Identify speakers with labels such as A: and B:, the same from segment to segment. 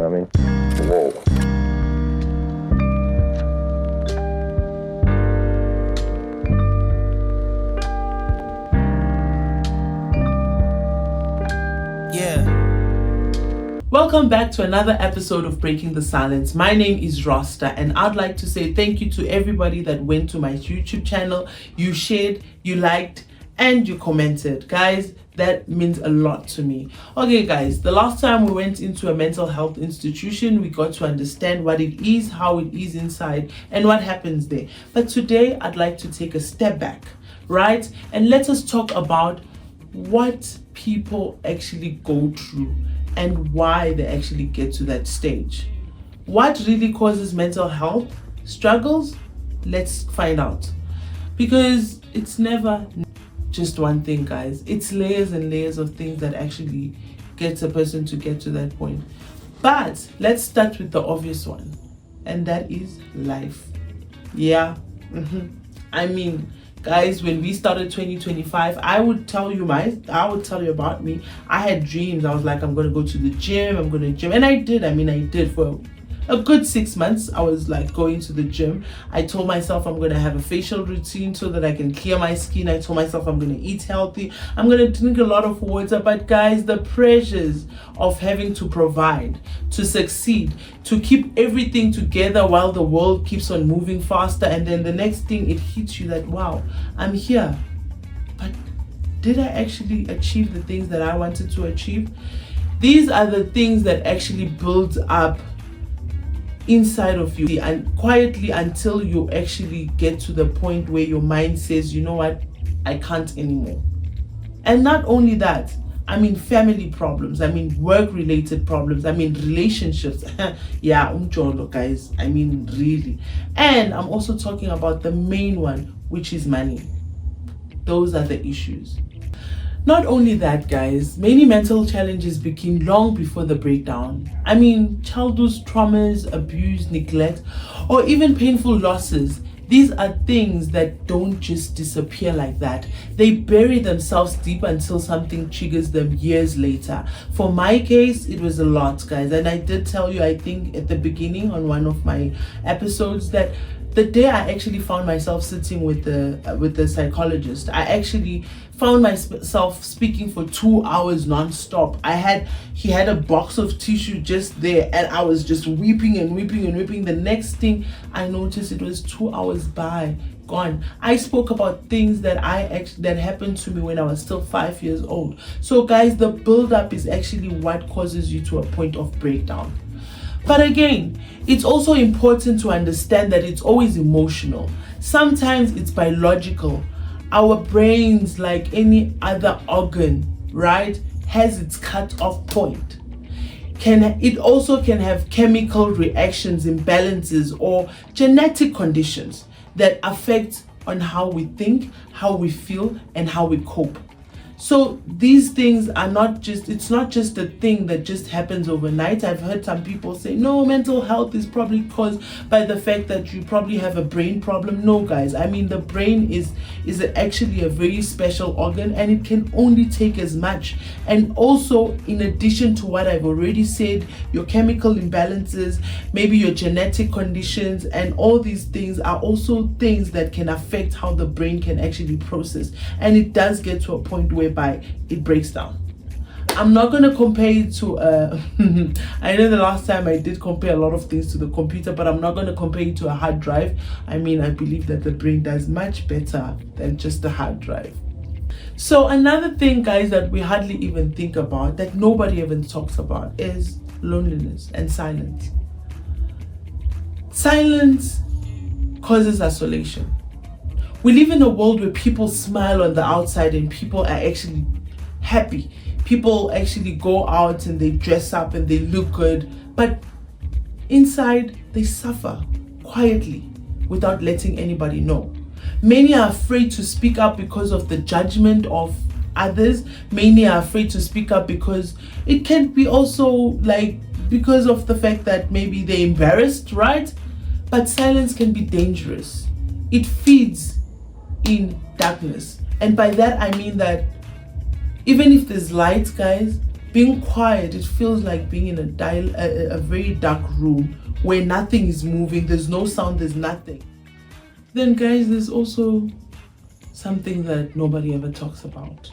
A: know what I mean? Whoa.
B: Welcome back to another episode of Breaking the Silence. My name is Rasta, and I'd like to say thank you to everybody that went to my YouTube channel. You shared, you liked, and you commented. Guys, that means a lot to me. Okay guys, the last time we went into a mental health institution, we got to understand what it is, how it is inside, and what happens there. But today I'd like to take a step back, right? And let us talk about what people actually go through and why they actually get to that stage. What really causes mental health struggles? Let's find out. Because it's never just one thing, guys. It's layers and layers of things that actually gets a person to get to that point. But let's start with the obvious one, and that is life. Yeah. I mean, guys, when we started 2025, I would tell you about me. I had dreams. I was like, I'm going to go to the gym. And I did for a good 6 months. I was like going to the gym. I told myself I'm going to have a facial routine so that I can clear my skin. I told myself I'm going to eat healthy. I'm going to drink a lot of water. But guys, the pressures of having to provide, to succeed, to keep everything together while the world keeps on moving faster, and then the next thing it hits you that, wow, I'm here, but did I actually achieve the things that I wanted to achieve? These are the things that actually build up inside of you and quietly until you actually get to the point where your mind says, you know what, I can't anymore. And not only that, I mean family problems, I mean work-related problems, I mean relationships. Yeah, guys, I mean really. And I'm also talking about the main one, which is money. Those are the issues. Not only that, guys, many mental challenges begin long before the breakdown. I mean, childhood traumas, abuse, neglect, or even painful losses. These are things that don't just disappear like that. They bury themselves deep until something triggers them years later. For my case, it was a lot, guys. And I did tell you, I think at the beginning on one of my episodes, that the day I actually found myself sitting with the psychologist, I actually found myself speaking for 2 hours non-stop. He had a box of tissue just there, and I was just weeping and weeping and weeping. The next thing I noticed, it was 2 hours gone. I spoke about things that happened to me when I was still 5 years old. So guys, the build-up is actually what causes you to a point of breakdown. But again, it's also important to understand that it's always emotional. Sometimes it's biological. Our brains, like any other organ, right, has its cut-off point. It also can have chemical reactions, imbalances, or genetic conditions that affect on how we think, how we feel, and how we cope. So these things are it's not just a thing that just happens overnight. I've heard some people say, no, mental health is probably caused by the fact that you probably have a brain problem. No, guys, I mean, the brain is actually a very special organ, and it can only take as much. And also, in addition to what I've already said, your chemical imbalances, maybe your genetic conditions, and all these things are also things that can affect how the brain can actually process. And it does get to a point whereby it breaks down. I'm not going to compare it to I know the last time I did compare a lot of things to the computer, but I'm not going to compare it to a hard drive. I mean, I believe that the brain does much better than just a hard drive. So another thing, guys, that we hardly even think about, that nobody even talks about, is loneliness and silence. Silence causes isolation. We live in a world where people smile on the outside and people are actually happy. People actually go out and they dress up and they look good, but inside they suffer quietly without letting anybody know. Many are afraid to speak up because of the judgment of others. Many are afraid to speak up because it can be also because of the fact that maybe they're embarrassed, right? But silence can be dangerous. It feeds in darkness. And by that I mean that even if there's light, guys, Being quiet, it feels like being in a very dark room where nothing is moving, there's no sound, there's nothing. Then, guys, there's also something that nobody ever talks about,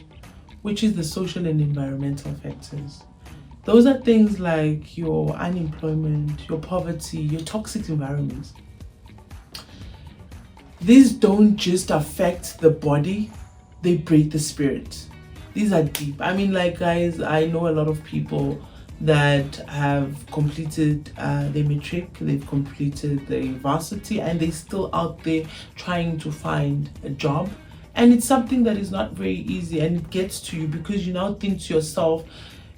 B: which is the social and environmental factors. Those are things like your unemployment, your poverty, your toxic environments. These don't just affect the body, they break the spirit. These are deep. I mean, like, guys, I know a lot of people that have completed their matric, they've completed their varsity, and they're still out there trying to find a job. And it's something that is not very easy, and it gets to you because you now think to yourself,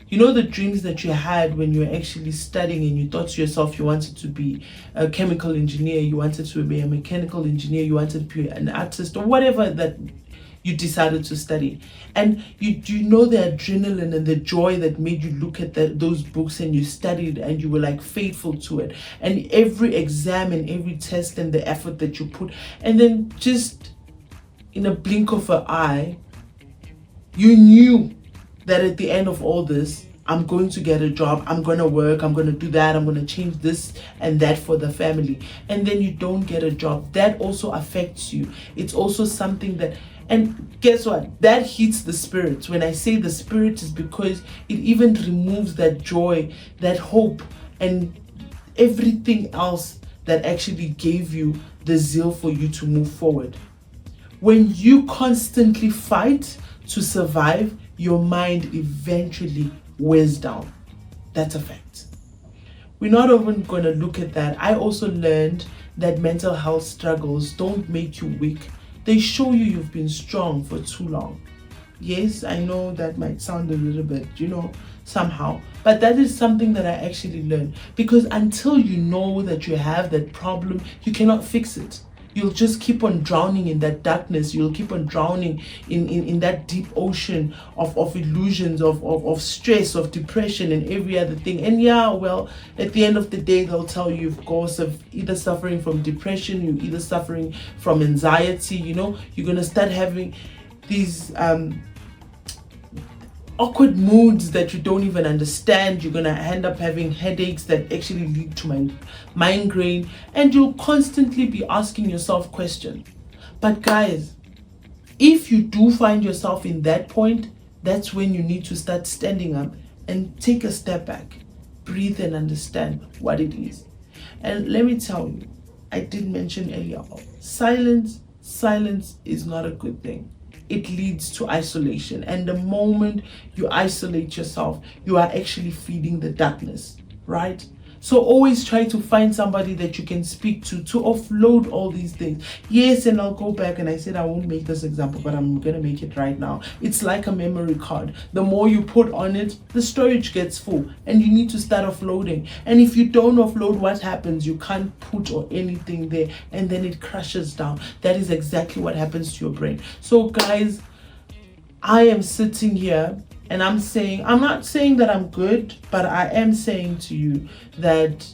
B: you know, the dreams that you had when you were actually studying and you thought to yourself you wanted to be a chemical engineer, you wanted to be a mechanical engineer, you wanted to be an artist, or whatever that you decided to study. And you know the adrenaline and the joy that made you look at those books, and you studied and you were like faithful to it. And every exam and every test and the effort that you put, and then just in a blink of an eye, you knew that at the end of all this, I'm going to get a job, I'm going to work, I'm going to do that, I'm going to change this and that for the family. And then you don't get a job. That also affects you. It's also something that, and guess what? That hits the spirit. When I say the spirit, is because it even removes that joy, that hope, and everything else that actually gave you the zeal for you to move forward. When you constantly fight to survive, your mind eventually wears down. That's a fact. We're not even going to look at that. I also learned that mental health struggles don't make you weak. They show you you've been strong for too long. Yes, I know that might sound a little bit, somehow, but that is something that I actually learned, because until you know that you have that problem, you cannot fix it. You'll just keep on drowning in that darkness. You'll keep on drowning in that deep ocean of illusions, of stress, of depression, and every other thing. And yeah, well, at the end of the day, they'll tell you, of course, of either suffering from depression, you're either suffering from anxiety, you're going to start having these awkward moods that you don't even understand. You're gonna end up having headaches that actually lead to migraine, and you'll constantly be asking yourself questions. But guys, if you do find yourself in that point, that's when you need to start standing up and take a step back, breathe, and understand what it is. And let me tell you, I did mention earlier, silence is not a good thing. It leads to isolation. And the moment you isolate yourself, you are actually feeding the darkness, right? So always try to find somebody that you can speak to offload all these things. Yes, and I'll go back, and I said I won't make this example, but I'm going to make it right now. It's like a memory card. The more you put on it, the storage gets full, and you need to start offloading. And if you don't offload, what happens? You can't put or anything there, and then it crashes down. That is exactly what happens to your brain. So guys, I am sitting here and I'm not saying that I'm good, but I am saying to you that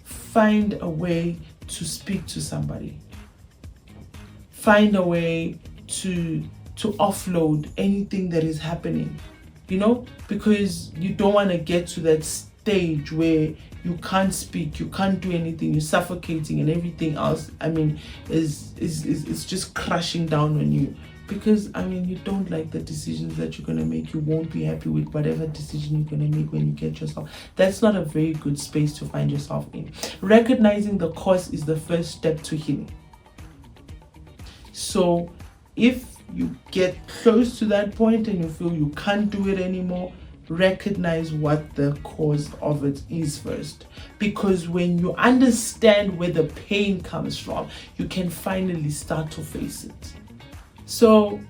B: find a way to speak to somebody. Find a way to offload anything that is happening, because you don't want to get to that stage where you can't speak, you can't do anything, you're suffocating, and everything else, is just crashing down on you. Because you don't like the decisions that you're going to make. You won't be happy with whatever decision you're going to make when you get yourself. That's not a very good space to find yourself in. Recognizing the cause is the first step to healing. So if you get close to that point and you feel you can't do it anymore, recognize what the cause of it is first. Because when you understand where the pain comes from, you can finally start to face it. So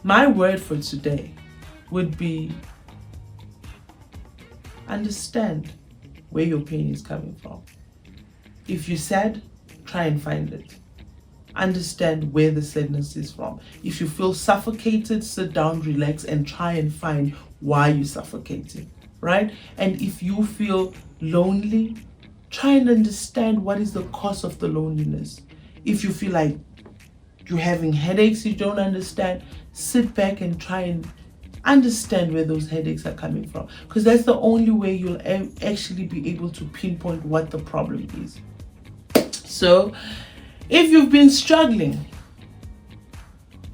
B: my word for today would be understand where your pain is coming from. If you're sad, try and find it. Understand where the sadness is from. If you feel suffocated, sit down, relax, and try and find why you're suffocating, right? And if you feel lonely, try and understand what is the cause of the loneliness. If you feel like you're having headaches you don't understand, sit back and try and understand where those headaches are coming from, because that's the only way you'll actually be able to pinpoint what the problem is. So if you've been struggling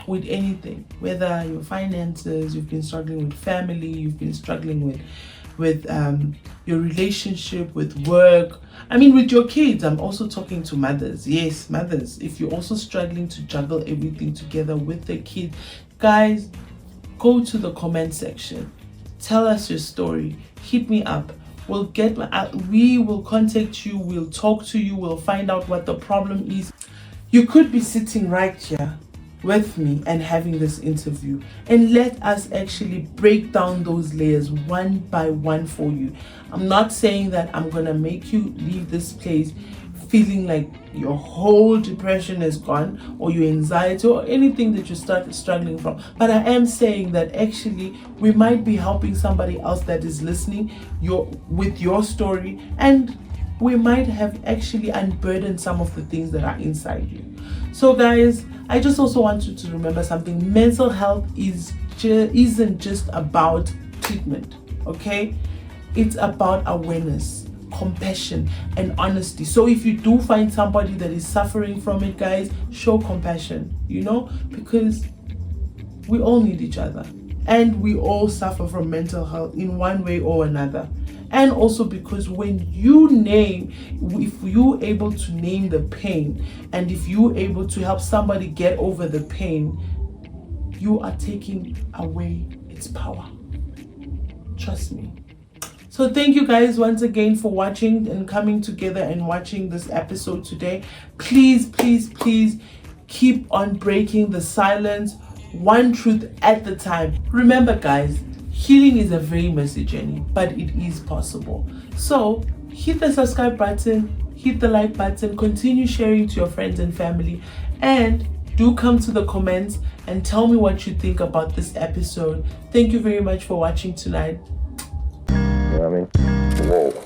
B: with anything, whether your finances, you've been struggling with family, you've been struggling with your relationship, with work, I mean with your kids, I'm also talking to mothers. Yes, mothers, if you're also struggling to juggle everything together with the kids, guys, go to the comment section, tell us your story, hit me up. We will contact you, we'll talk to you, we'll find out what the problem is. You could be sitting right here with me and having this interview, and let us actually break down those layers one by one for you. I'm not saying that I'm gonna make you leave this place feeling like your whole depression is gone, or your anxiety, or anything that you started struggling from, but I am saying that actually we might be helping somebody else that is listening with your story, and we might have actually unburdened some of the things that are inside you. So guys, I just also want you to remember something. Mental health isn't just about treatment, okay? It's about awareness, compassion, and honesty. So if you do find somebody that is suffering from it, guys, show compassion, because we all need each other, and we all suffer from mental health in one way or another. And also because if you're able to name the pain, and if you're able to help somebody get over the pain, you are taking away its power. Trust me. So thank you guys once again for watching and coming together and watching this episode today. Please, please, please keep on breaking the silence, one truth at a time. Remember guys, healing is a very messy journey, but it is possible. So hit the subscribe button, hit the like button, continue sharing to your friends and family, and do come to the comments and tell me what you think about this episode. Thank you very much for watching tonight.
A: You know what I mean? Whoa.